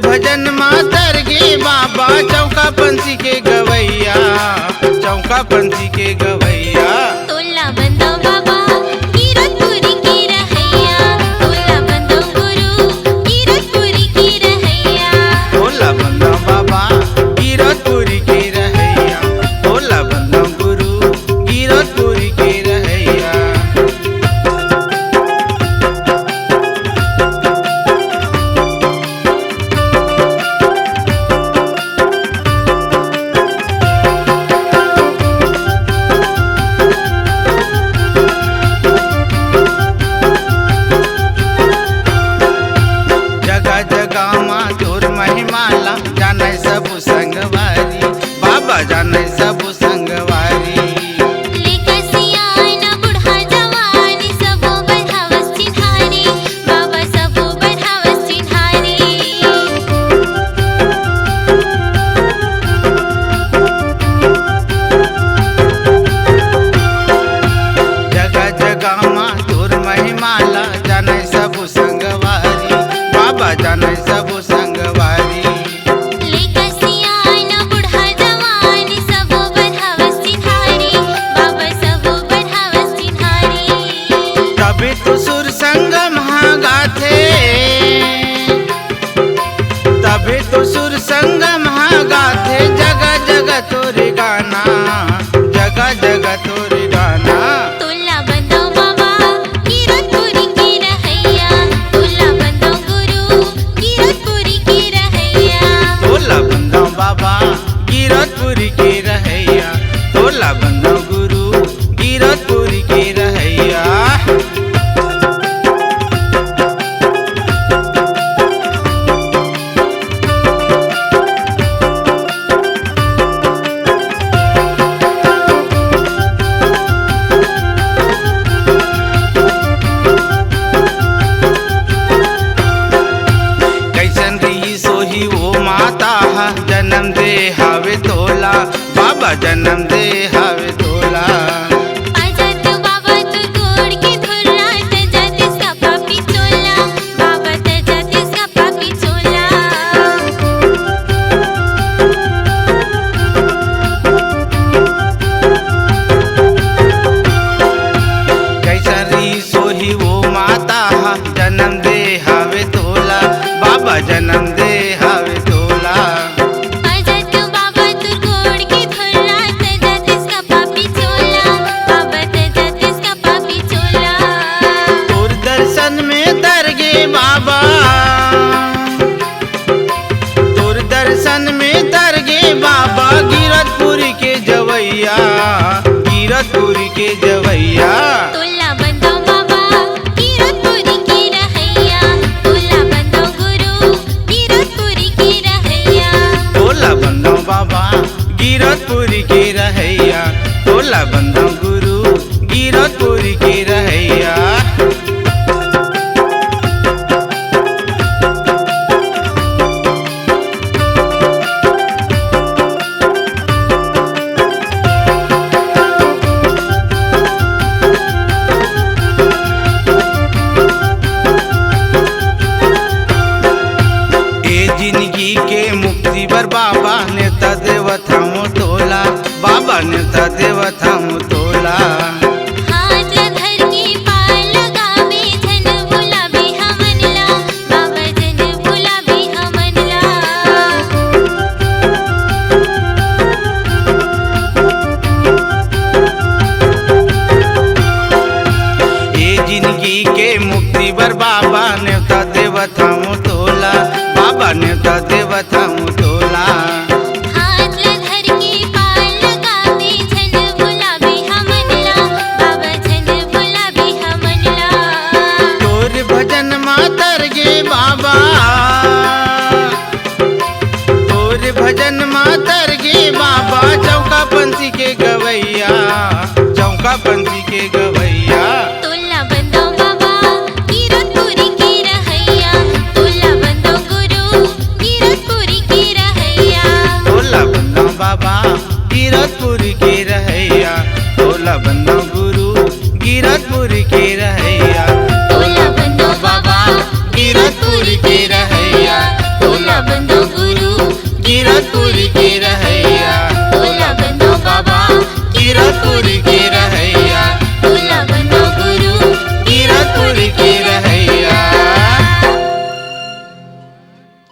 भजन मातर गे बाबा चौका पंथी के गवैया, चौका पंथी के गवैया। तोला बंदो बाबा कीरतपुरी की रहैया, तोला बंदो गुरु कीरतपुरी की रहैया। तोला बंदो बाबा कीरतपुरी की रहैया, तोला बंदो गुरु कीरतपुरी की रहैया। जगह जगह माँ तोर महिमाला जाने सब संगवारी, बाबा जाने सब संगवारी। लेकर सियाना बुढ़ा जवानी सबो बढ़ावस चिन्हारी, बाबा सबो बढ़ावस चिन्हारी। जगह जगह माँ तोर महिमाला जाने सब संगवारी, बाबा जाने सब संगवारी। लेकर सियाना बुढ़ा जवानी सबो बढ़ावस चिन्हारी, बाबा सबो बढ़ावस चिन्हारी। तभी तो सुर संगम गाथे, तभी तो सुर संगम गाथे। जगह जगह तोरे गाना, जगह जगह तोरे गाना। तोला बंदो बाबा कीरतपुरी की रहैया, तोला बंदो गुरु कीरतपुरी की रहैया। तोला बंदो बाबा कीरतपुरी की रहैया, तोला बंदो गुरु कीरतपुरी की रहैया। कैसन रही सोही वो माता जन्म दे हावे तोला, बाबा जन्म दे हावे तोला। आजात बाबा तू गोड़ के धुर्रा तजात इसका पापी चोला, बाबा तजात इसका पापी चोला। कैसन रही सोही वो माता जन्म दे हावे तोला, बाबा जन्म दे हावे तोला। आजात बाबा तू गोड़ के धुर्रा तजात इसका पापी चोला, बाबा तजात इसका पापी चोला। तोर दर्शन में तरगे बाबा, तोर दर्शन में तरगे बाबा। कीरतपुरी के जवैया, कीरतपुरी के जवैया। तोला बंदो बाबा कीरतपुरी की रहैया, तोला बंदो गुरु कीरतपुरी की रहैया। तोला बंदो बाबा कीरतपुरी की रहैया, तोला बंदो गुरु कीरतपुरी की रहैया। ए जिंदगी के मुक्ति बर बाबा नेता देवत हम तोला, बाबा नेता देवत हम तोला। हाथ धर के पार लगावे जन बुलावे हमनला, बाबा जन बुलावे हमनला। ए जिंदगी के मुक्ति बर बाबा नेता देवत हम तोला, बाबा नेता देवत हम तोला। हाथ धर के पार लगावे जन बुलावे हमनला, बाबा जन बुलावे हमनला। तोर भजन मातर गे बाबा, तोर भजन मातर गे बाबा। चौका पंथी के गवैया, चौका पंथी के गवैया। तोला बंदो बाबा कीरतपुरी की रहैया, तोला बंदो गुरु कीरतपुरी की रहैया। तोला बंदो बाबा